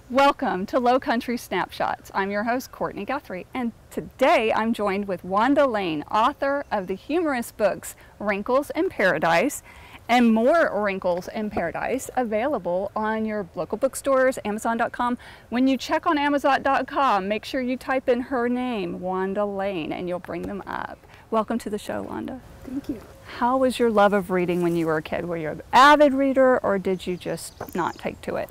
Welcome to Lowcountry Snapshots. I'm your host, Courtney Guthrie, and today I'm joined with Wanda Lane, author of the humorous books Wrinkles in Paradise and More Wrinkles in Paradise, available on your local bookstores, Amazon.com. When you check on Amazon.com, make sure you type in her name, Wanda Lane, and you'll bring them up. Welcome to the show, Wanda. Thank you. How was your love of reading when you were a kid? Were you an avid reader, or did you just not take to it?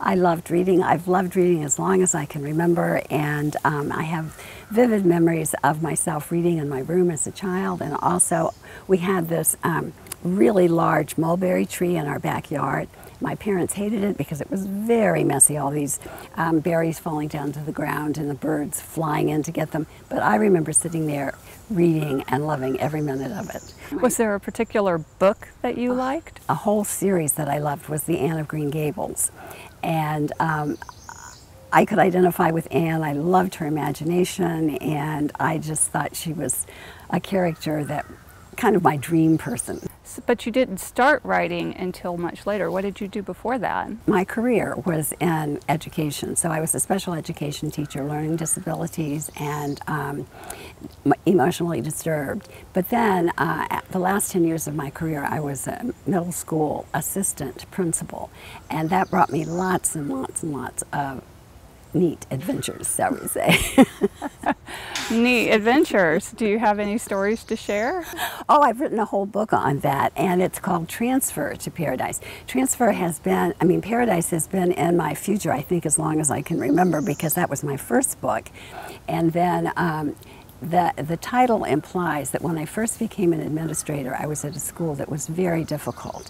I loved reading. I've loved reading as long as I can remember, and I have vivid memories of myself reading in my room as a child. And also, we had this really large mulberry tree in our backyard. My parents hated it because it was very messy, all these berries falling down to the ground and the birds flying in to get them. But I remember sitting there reading and loving every minute of it. Was there a particular book that you liked? A whole series that I loved was The Anne of Green Gables. And I could identify with Anne. I loved her imagination, and I just thought she was a character that kind of my dream person. But you didn't start writing until much later. What did you do before that? My career was in education, so I was a special education teacher, learning disabilities and emotionally disturbed. But then the last 10 years of my career, I was a middle school assistant principal, and that brought me lots and lots and lots of neat adventures, shall we say. Neat adventures. Do you have any stories to share? Oh, I've written a whole book on that, and it's called Transfer to Paradise. Transfer has been, Paradise has been in my future, I think, as long as I can remember, because that was my first book. And then the title implies that when I first became an administrator, I was at a school that was very difficult.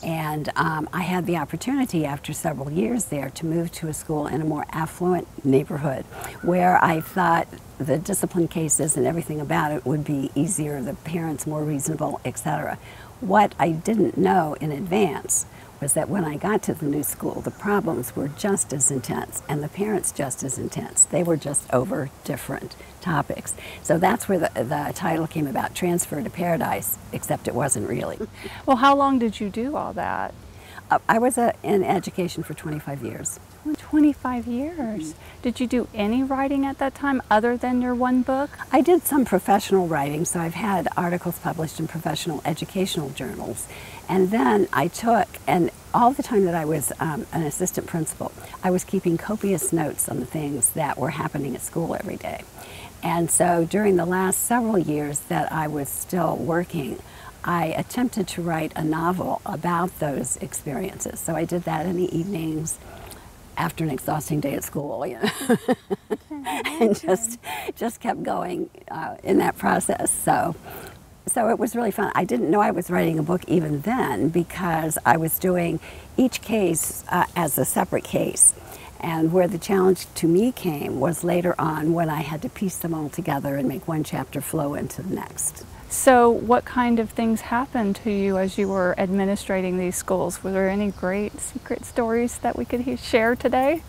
And I had the opportunity after several years there to move to a school in a more affluent neighborhood where I thought the discipline cases and everything about it would be easier, the parents more reasonable, etc. What I didn't know in advance was that when I got to the new school, the problems were just as intense and the parents just as intense. They were just over different topics. So that's where the title came about, Transfer to Paradise, except it wasn't really. Well, how long did you do all that? I was in education for 25 years. 25 years. Did you do any writing at that time other than your one book? I did some professional writing, so I've had articles published in professional educational journals. And then I took, and all the time that I was an assistant principal, I was keeping copious notes on the things that were happening at school every day. And so during the last several years that I was still working, I attempted to write a novel about those experiences. So I did that in the evenings after an exhausting day at school, you know, and just kept going in that process. So it was really fun. I didn't know I was writing a book even then because I was doing each case as a separate case. And where the challenge to me came was later on when I had to piece them all together and make one chapter flow into the next. So what kind of things happened to you as you were administrating these schools? Were there any great secret stories that we could share today?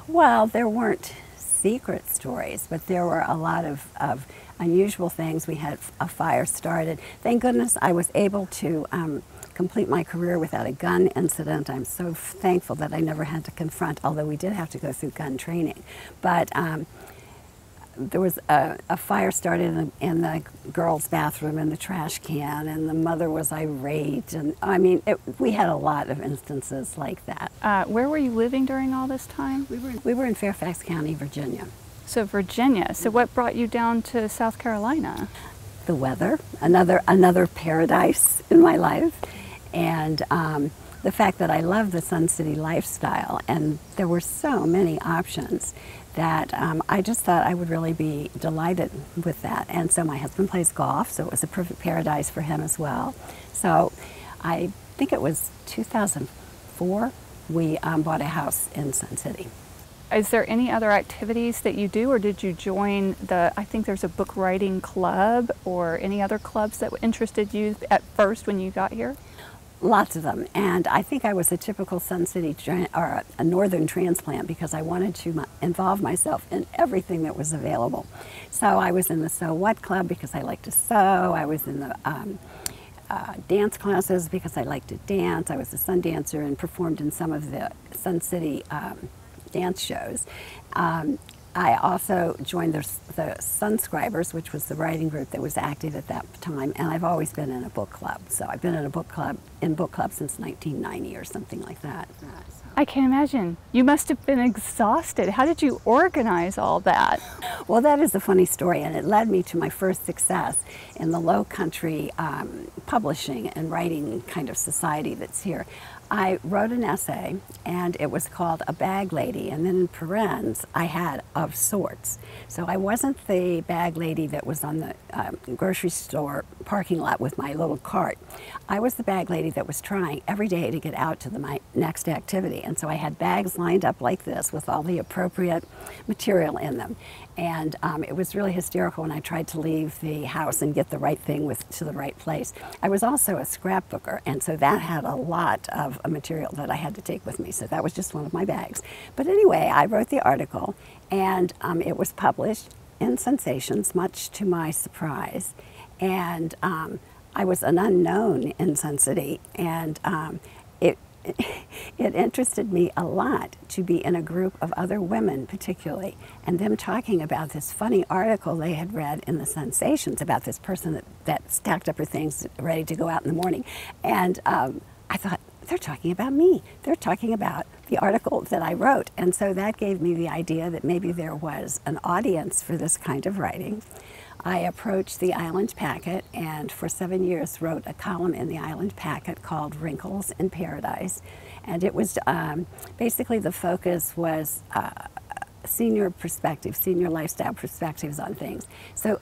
Well, there weren't secret stories, but there were a lot of unusual things. We had a fire started. Thank goodness I was able to complete my career without a gun incident. I'm so thankful that I never had to confront, although we did have to go through gun training. But there was a fire started in the girls' bathroom in the trash can, and the mother was irate. And I mean, we had a lot of instances like that. Where were you living during all this time? We were in Fairfax County, Virginia. So Virginia. So what brought you down to South Carolina? The weather, another paradise in my life, and the fact that I love the Sun City lifestyle, and there were so many options that I just thought I would really be delighted with that. And so my husband plays golf, so it was a perfect paradise for him as well. So I think it was 2004 we bought a house in Sun City. Is there any other activities that you do, or did you join I think there's a book writing club, or any other clubs that interested you at first when you got here? Lots of them, and I think I was a typical Sun City or a northern transplant because I wanted to involve myself in everything that was available. So I was in the Sew What Club because I like to sew. I was in the dance classes because I like to dance. I was a sun dancer and performed in some of the Sun City dance shows. I also joined the Sunscribers, which was the writing group that was active at that time, and I've always been in a book club. So I've been in a book club since 1990 or something like that. I can't imagine. You must have been exhausted. How did you organize all that? Well, that is a funny story, and it led me to my first success in the Lowcountry publishing and writing kind of society that's here. I wrote an essay, and it was called A Bag Lady, and then in parens I had of sorts. So I wasn't the bag lady that was on the grocery store parking lot with my little cart. I was the bag lady that was trying every day to get out to my next activity, and so I had bags lined up like this with all the appropriate material in them. And it was really hysterical when I tried to leave the house and get the right thing to the right place. I was also a scrapbooker, and so that had a lot of material that I had to take with me, so that was just one of my bags. But anyway, I wrote the article, and it was published in Sensations, much to my surprise. And I was an unknown in Sun City, and it interested me a lot to be in a group of other women particularly, and them talking about this funny article they had read in the Sensations about this person that stacked up her things ready to go out in the morning. And I thought, they're talking about me. They're talking about the article that I wrote. And so that gave me the idea that maybe there was an audience for this kind of writing. I approached the Island Packet, and for 7 years wrote a column in the Island Packet called Wrinkles in Paradise. And it was basically the focus was senior perspective, senior lifestyle perspectives on things. So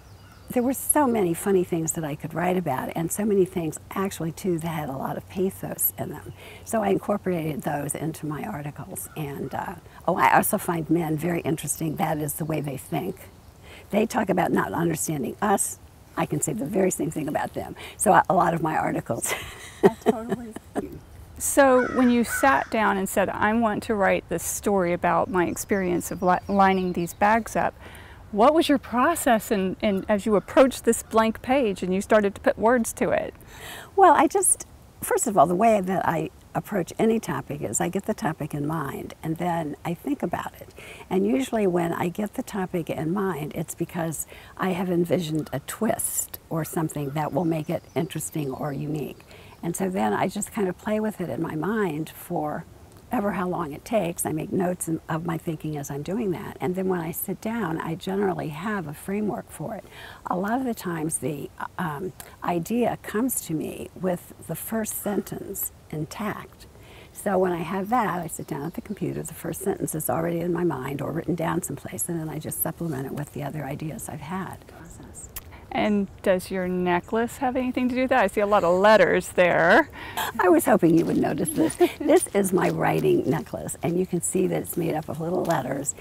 there were so many funny things that I could write about, and so many things actually too that had a lot of pathos in them. So I incorporated those into my articles. And I also find men very interesting. That is the way they think. They talk about not understanding us. I can say the very same thing about them. So a lot of my articles. So when you sat down and said, I want to write this story about my experience of lining these bags up, what was your process as you approached this blank page and you started to put words to it? Well, first of all, the way that I approach any topic is I get the topic in mind, and then I think about it. And usually when I get the topic in mind, it's because I have envisioned a twist or something that will make it interesting or unique. And so then I just kind of play with it in my mind for ever how long it takes. I make notes of my thinking as I'm doing that. And then when I sit down, I generally have a framework for it. A lot of the times the idea comes to me with the first sentence intact. So when I have that, I sit down at the computer, the first sentence is already in my mind or written down someplace, and then I just supplement it with the other ideas I've had. And does your necklace have anything to do with that? I see a lot of letters there. I was hoping you would notice this. This is my writing necklace, and you can see that it's made up of little letters.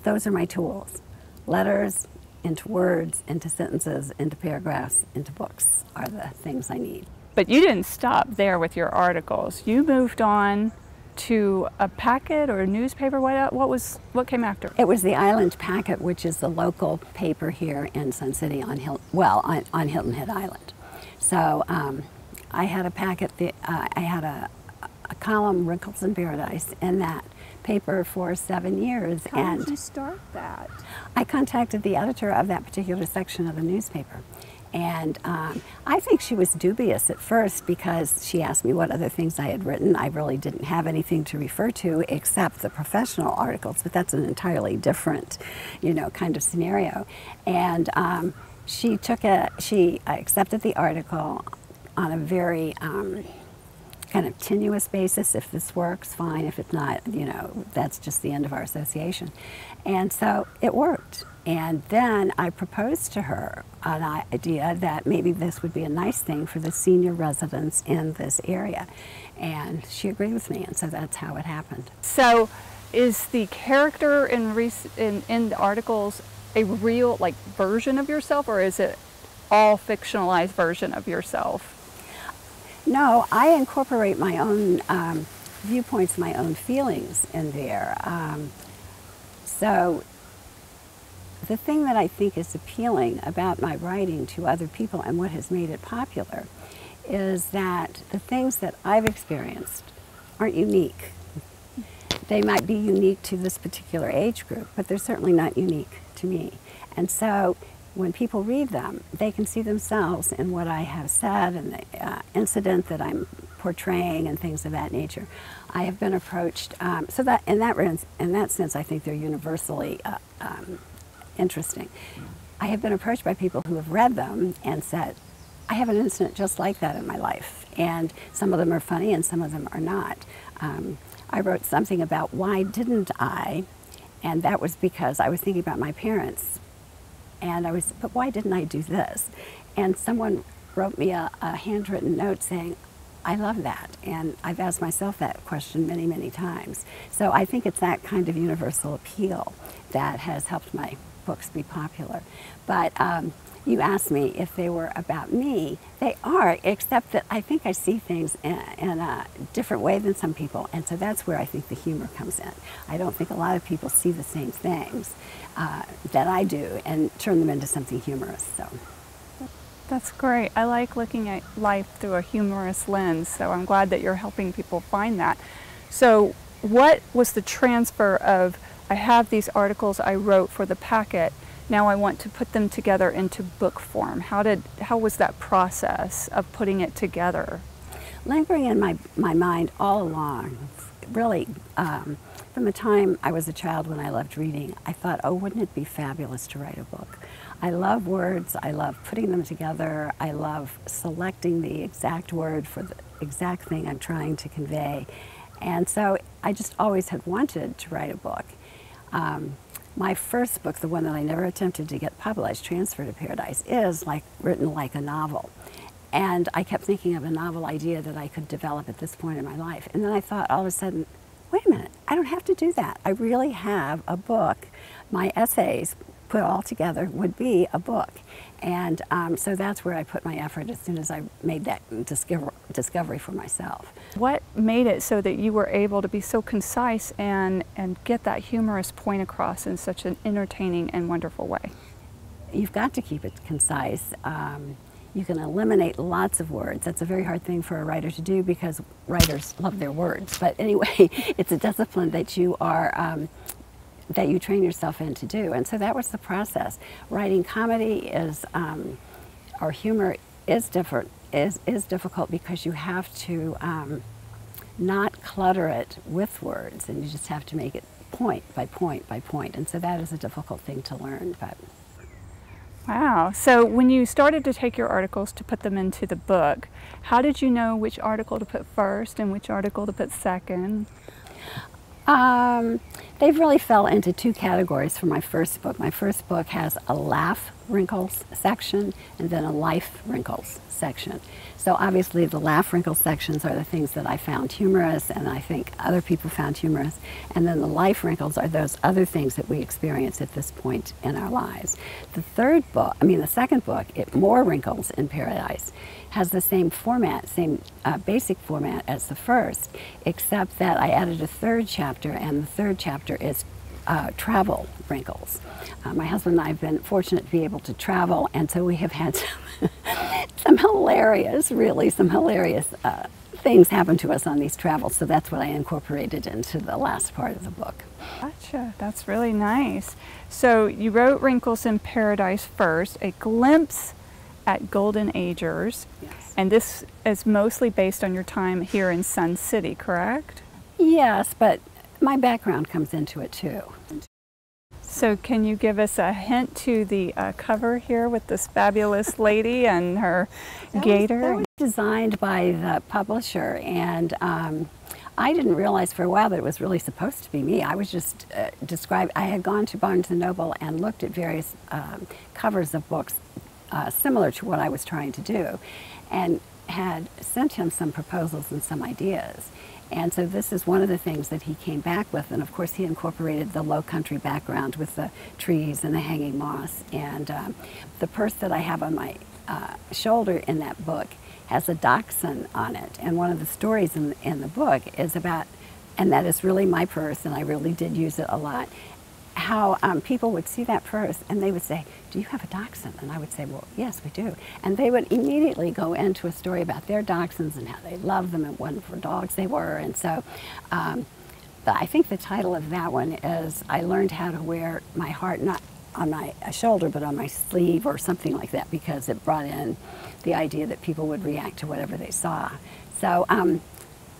Those are my tools. Letters into words, into sentences, into paragraphs, into books are the things I need. But you didn't stop there with your articles. You moved on to a packet or a newspaper. What came after? It was the Island Packet, which is the local paper here in Sun City on Hilton Head Island. So I had a packet. I had a column, Wrinkles in Paradise, in that paper for 7 years. How did you start that? I contacted the editor of that particular section of the newspaper. And I think she was dubious at first because she asked me what other things I had written. I really didn't have anything to refer to except the professional articles, but that's an entirely different, kind of scenario. And she accepted the article on a very kind of tenuous basis. If this works, fine. If it's not, that's just the end of our association. And so it worked. And then I proposed to her an idea that maybe this would be a nice thing for the senior residents in this area. And she agreed with me, and so that's how it happened. So is the character in the articles a real version of yourself, or is it all fictionalized version of yourself? No, I incorporate my own viewpoints, my own feelings in there. So the thing that I think is appealing about my writing to other people and what has made it popular is that the things that I've experienced aren't unique. they might be unique to this particular age group, but they're certainly not unique to me. And so when people read them, they can see themselves in what I have said and the incident that I'm portraying and things of that nature. I have been approached, so that in that sense, I think they're universally interesting. I have been approached by people who have read them and said, I have an incident just like that in my life, and some of them are funny and some of them are not. I wrote something about why didn't I, and that was because I was thinking about my parents, and but why didn't I do this? And someone wrote me a handwritten note saying, I love that, and I've asked myself that question many, many times. So I think it's that kind of universal appeal that has helped my books be popular. But you asked me if they were about me. They are, except that I think I see things in a different way than some people, and so that's where I think the humor comes in. I don't think a lot of people see the same things that I do and turn them into something humorous. So. That's great. I like looking at life through a humorous lens, so I'm glad that you're helping people find that. So what was the transfer of, I have these articles I wrote for the packet, now I want to put them together into book form. How was that process of putting it together? Lingering in my mind all along, really, from the time I was a child when I loved reading, I thought, oh, wouldn't it be fabulous to write a book? I love words, I love putting them together, I love selecting the exact word for the exact thing I'm trying to convey. And so I just always had wanted to write a book. My first book, the one that I never attempted to get published, Transfer to Paradise, is written like a novel. And I kept thinking of a novel idea that I could develop at this point in my life. And then I thought all of a sudden, wait a minute, I don't have to do that. I really have a book. My essays put all together would be a book. And so that's where I put my effort as soon as I made that discovery for myself. What made it so that you were able to be so concise and get that humorous point across in such an entertaining and wonderful way? You've got to keep it concise. You can eliminate lots of words. That's a very hard thing for a writer to do because writers love their words. But anyway, it's a discipline that you are that you train yourself in to do. And so that was the process. Writing comedy is, or humor is different, is difficult because you have to not clutter it with words, and you just have to make it point by point by point. And so that is a difficult thing to learn. But. Wow. So when you started to take your articles to put them into the book, how did you know which article to put first and which article to put second? They really fell into two categories for my first book. My first book has a laugh wrinkles section and then a life wrinkles section. So obviously the laugh wrinkles sections are the things that I found humorous and I think other people found humorous. And then the life wrinkles are those other things that we experience at this point in our lives. The second book, More Wrinkles in Paradise, has the same format, same basic format as the first, except that I added a third chapter, and the third chapter is travel wrinkles. My husband and I have been fortunate to be able to travel, and so we have had some hilarious things happen to us on these travels, so that's what I incorporated into the last part of the book. Gotcha, that's really nice. So you wrote Wrinkles in Paradise first, a glimpse at Golden Agers, yes. And this is mostly based on your time here in Sun City, correct? Yes, but my background comes into it too. So can you give us a hint to the cover here with this fabulous lady and her gator? That was designed by the publisher, and I didn't realize for a while that it was really supposed to be me. I was just I had gone to Barnes & Noble and looked at various covers of books similar to what I was trying to do, and had sent him some proposals and some ideas. And so this is one of the things that he came back with, and of course he incorporated the Lowcountry background with the trees and the hanging moss. And the purse that I have on my shoulder in that book has a dachshund on it, and one of the stories in the book is about, and that is really my purse, and I really did use it a lot, how people would see that purse and they would say, do you have a dachshund? And I would say, well, yes, we do. And they would immediately go into a story about their dachshunds and how they love them and what wonderful dogs they were. And so I think the title of that one is I Learned How to Wear My Heart Not on my shoulder but on my sleeve or something like that, because it brought in the idea that people would react to whatever they saw. So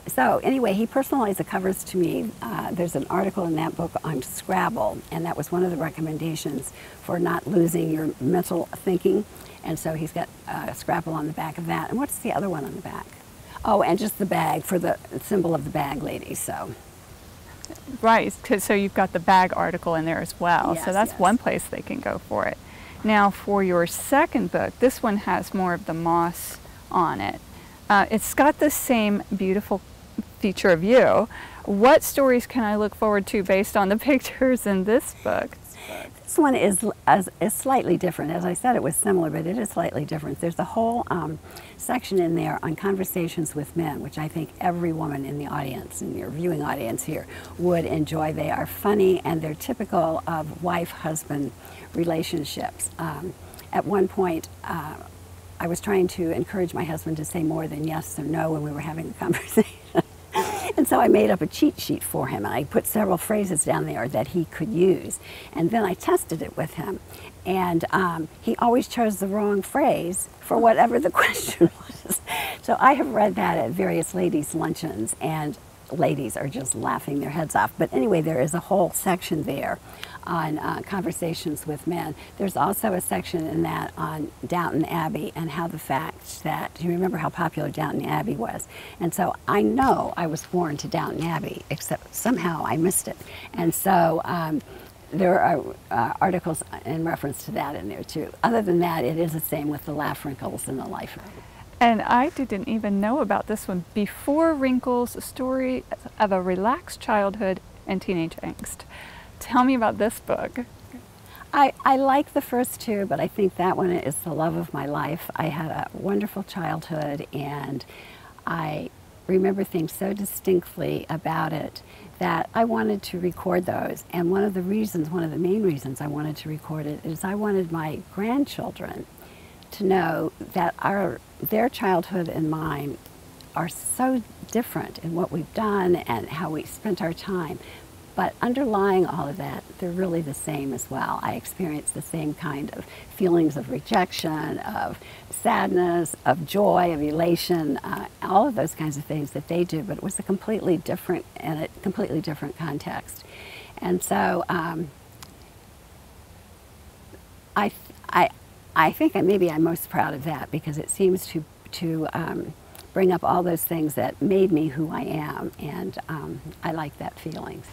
so anyway, he personalized the covers to me. There's an article in that book on Scrabble, and that was one of the recommendations for not losing your mental thinking. And so he's got Scrabble on the back of that. And what's the other one on the back? Oh, and just the bag for the symbol of the bag lady. So. Right, so you've got the bag article in there as well. Yes, so that's yes. one place they can go for it. Now for your second book, this one has more of the moss on it. It's got the same beautiful feature of you. What stories can I look forward to based on the pictures in this book? This one is slightly different. As I said, it was similar, but it is slightly different. There's a whole section in there on conversations with men, which I think every woman in the audience, in your viewing audience here, would enjoy. They are funny, and they're typical of wife-husband relationships. At one point, I was trying to encourage my husband to say more than yes or no when we were having a conversation. And so I made up a cheat sheet for him, and I put several phrases down there that he could use. And then I tested it with him. And he always chose the wrong phrase for whatever the question was. So I have read that at various ladies' luncheons, and ladies are just laughing their heads off. But anyway, there is a whole section there on conversations with men. There's also a section in that on Downton Abbey and how the fact that, you remember how popular Downton Abbey was. And so I know I was born to Downton Abbey, except somehow I missed it. And so there are articles in reference to that in there too. Other than that, it is the same with the laugh, wrinkles, and the life. And I didn't even know about this one. Before Wrinkles, a story of a relaxed childhood and teenage angst. Tell me about this book. I like the first two, but I think that one is the love of my life. I had a wonderful childhood, and I remember things so distinctly about it that I wanted to record those. And one of the main reasons I wanted to record it is I wanted my grandchildren to know that their childhood and mine are so different in what we've done and how we spent our time. But underlying all of that, they're really the same as well. I experienced the same kind of feelings of rejection, of sadness, of joy, of elation, all of those kinds of things that they do, but it was a completely different context. And so I think maybe I'm most proud of that, because it seems to bring up all those things that made me who I am, and I like that feeling.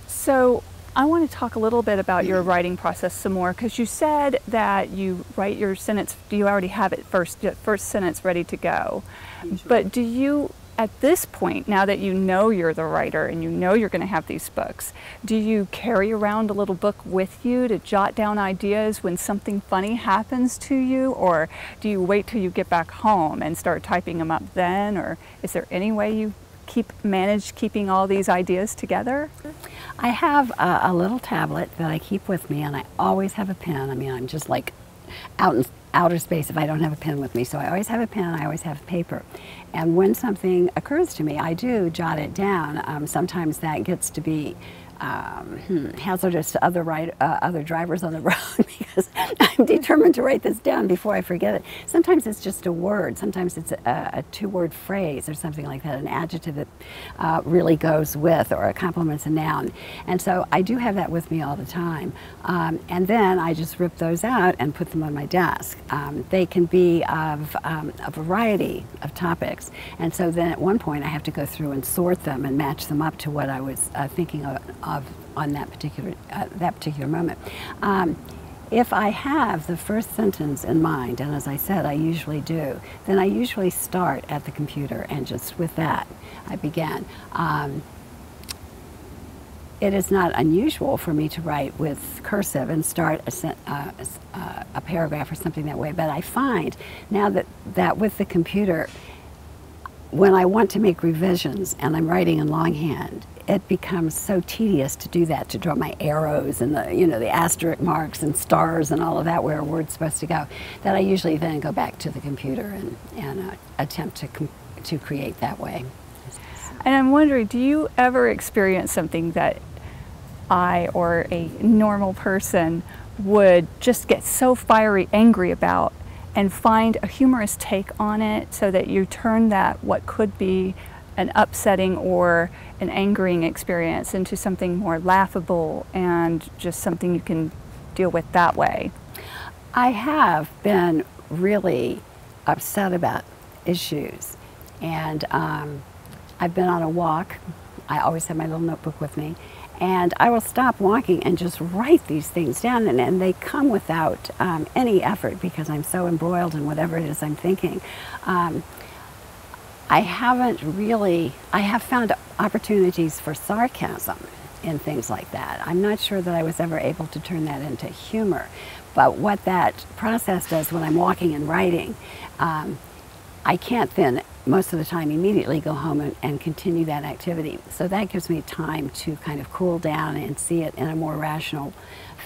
So I want to talk a little bit about your writing process some more, because you said that you write your sentence, do you already have it first sentence ready to go? Usually. But do you, at this point, now that you know you're the writer and you know you're going to have these books, do you carry around a little book with you to jot down ideas when something funny happens to you? Or do you wait till you get back home and start typing them up then? Or is there any way you manage keeping all these ideas together? I have a little tablet that I keep with me, and I always have a pen. I mean, I'm just like out in outer space if I don't have a pen with me. So I always have a pen, I always have paper. And when something occurs to me, I do jot it down. Sometimes that gets to be hazardous to other drivers on the road, because I'm determined to write this down before I forget it. Sometimes it's just a word. Sometimes it's a two-word phrase or something like that, an adjective that really goes with, or a compliment's a noun. And so I do have that with me all the time. And then I just rip those out and put them on my desk. They can be of a variety of topics. And so then at one point I have to go through and sort them and match them up to what I was thinking of on that particular moment. If I have the first sentence in mind, and as I said, I usually do, then I usually start at the computer, and just with that, I begin. It is not unusual for me to write with cursive and start a paragraph or something that way, but I find now that with the computer, when I want to make revisions and I'm writing in longhand, it becomes so tedious to do that, to draw my arrows and the asterisk marks and stars and all of that where a word's supposed to go, that I usually then go back to the computer and attempt to create that way. And I'm wondering, do you ever experience something that I or a normal person would just get so fiery angry about and find a humorous take on it so that you turn that what could be an upsetting or an angering experience into something more laughable and just something you can deal with that way? I have been really upset about issues, and I've been on a walk. I always have my little notebook with me, and I will stop walking and just write these things down, and they come without any effort because I'm so embroiled in whatever it is I'm thinking. I have found opportunities for sarcasm in things like that. I'm not sure that I was ever able to turn that into humor, but what that process does when I'm walking and writing, I can't then most of the time immediately go home and continue that activity. So that gives me time to kind of cool down and see it in a more rational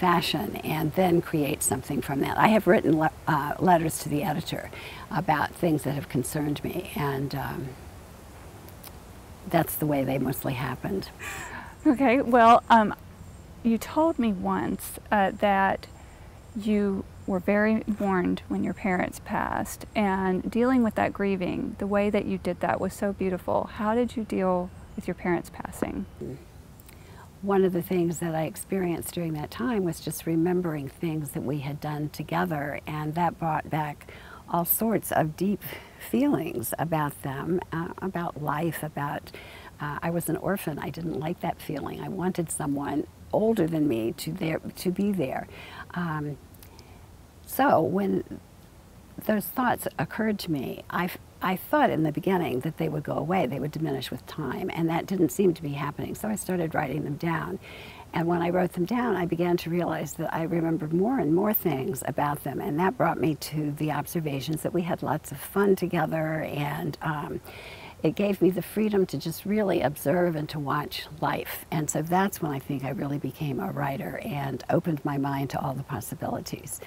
fashion and then create something from that. I have written letters to the editor about things that have concerned me, and that's the way they mostly happened. Okay, well, you told me once that you were very mourned when your parents passed, and dealing with that grieving, the way that you did that was so beautiful. How did you deal with your parents passing? One of the things that I experienced during that time was just remembering things that we had done together, and that brought back all sorts of deep feelings about them, about life, about I was an orphan. I didn't like that feeling. I wanted someone older than me to be there. So when those thoughts occurred to me, I thought in the beginning that they would go away, they would diminish with time, and that didn't seem to be happening. So I started writing them down. And when I wrote them down, I began to realize that I remembered more and more things about them, and that brought me to the observations that we had lots of fun together, and it gave me the freedom to just really observe and to watch life. And so that's when I think I really became a writer and opened my mind to all the possibilities.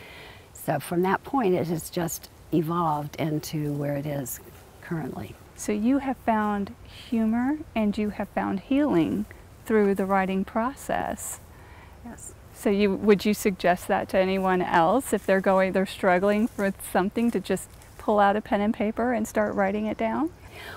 So from that point, it has just evolved into where it is currently. So you have found humor and you have found healing through the writing process. Yes. So would you suggest that to anyone else if they're struggling with something, to just pull out a pen and paper and start writing it down?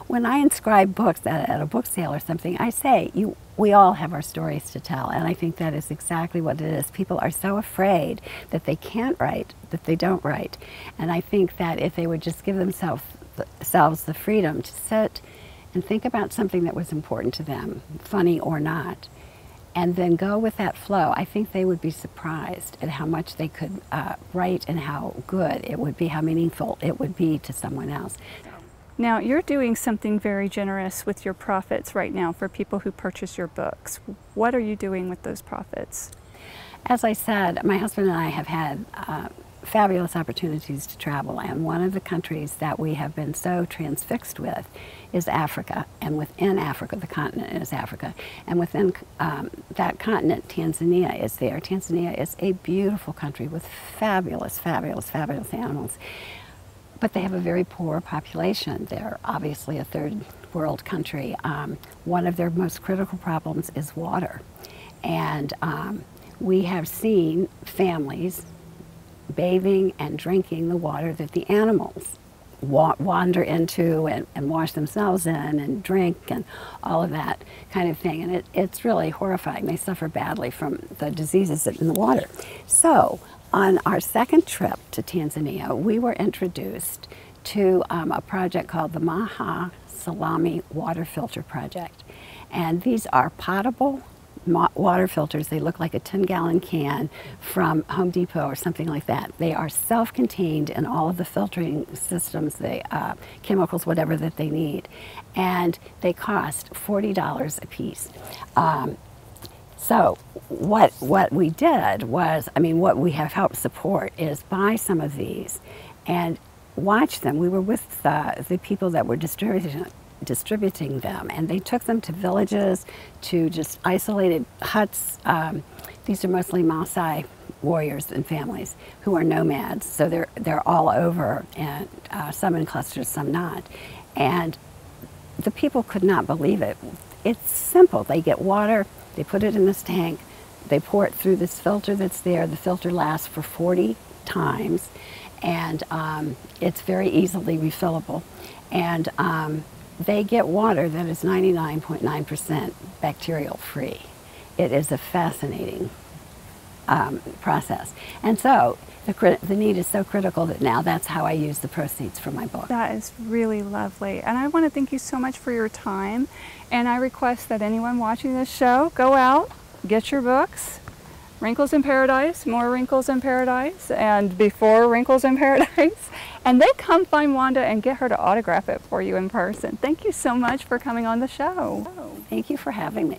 When I inscribe books at a book sale or something, I say, we all have our stories to tell, and I think that is exactly what it is. People are so afraid that they can't write, that they don't write. And I think that if they would just give themselves the freedom to sit and think about something that was important to them, funny or not, and then go with that flow, I think they would be surprised at how much they could write and how good it would be, how meaningful it would be to someone else. Now, you're doing something very generous with your profits right now for people who purchase your books. What are you doing with those profits? As I said, my husband and I have had fabulous opportunities to travel, and one of the countries that we have been so transfixed with is Africa, and within Africa, the continent is Africa, and within that continent, Tanzania is there. Tanzania is a beautiful country with fabulous, fabulous, fabulous animals. But they have a very poor population. They're obviously a third world country. One of their most critical problems is water. And we have seen families bathing and drinking the water that the animals wander into and wash themselves in and drink and all of that kind of thing. And it's really horrifying. They suffer badly from the diseases in the water. So on our second trip to Tanzania, we were introduced to a project called the Maha Salami Water Filter Project. And these are potable water filters. They look like a 10-gallon can from Home Depot or something like that. They are self-contained in all of the filtering systems, the chemicals, whatever that they need. And they cost $40 a piece. So what we did was, what we have helped support is buy some of these and watch them. We were with the people that were distributing them, and they took them to villages, to just isolated huts. These are mostly Maasai warriors and families who are nomads, so they're all over, and some in clusters, some not. And the people could not believe it. It's simple. They get water, they put it in this tank, they pour it through this filter that's there. The filter lasts for 40 times, and it's very easily refillable. And they get water that is 99.9% bacterial free. It is a fascinating process. And so the need is so critical that now that's how I use the proceeds for my book. That is really lovely. And I want to thank you so much for your time. And I request that anyone watching this show, go out, get your books. Wrinkles in Paradise, More Wrinkles in Paradise, and Before Wrinkles in Paradise. And then come find Wanda and get her to autograph it for you in person. Thank you so much for coming on the show. Thank you for having me.